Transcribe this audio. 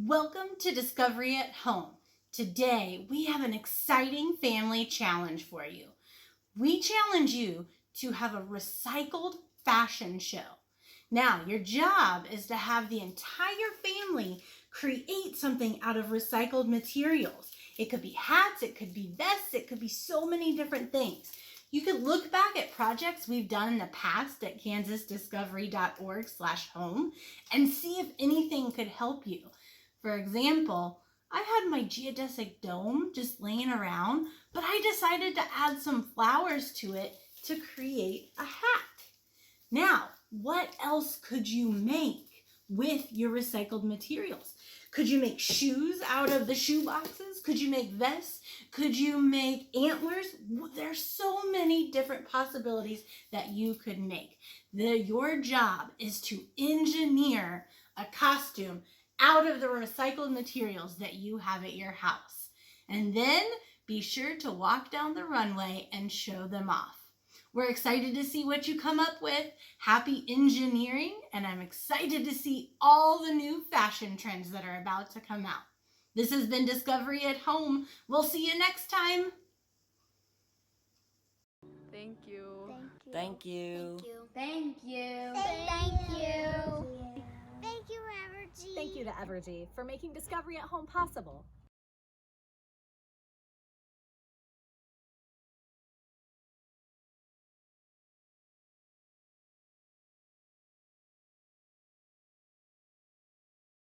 Welcome to Discovery at Home. Today we have an exciting family challenge for you. We challenge you to have a recycled fashion show. Now, your job is to have the entire family create something out of recycled materials. It could be hats, it could be vests, it could be so many different things. You could look back at projects we've done in the past at kansasdiscovery.org/home and see if anything could help you. For example, I had my geodesic dome just laying around, but I decided to add some flowers to it to create a hat. Now, what else could you make with your recycled materials? Could you make shoes out of the shoe boxes? Could you make vests? Could you make antlers? There's so many different possibilities that you could make. Your job is to engineer a costume out of the recycled materials that you have at your house. And then be sure to walk down the runway and show them off. We're excited to see what you come up with. Happy engineering, and I'm excited to see all the new fashion trends that are about to come out. This has been Discovery at Home. We'll see you next time. Thank you. Thank you. Thank you. Thank you. Thank you, Evergy. Thank you to Evergy for making Discovery at Home possible.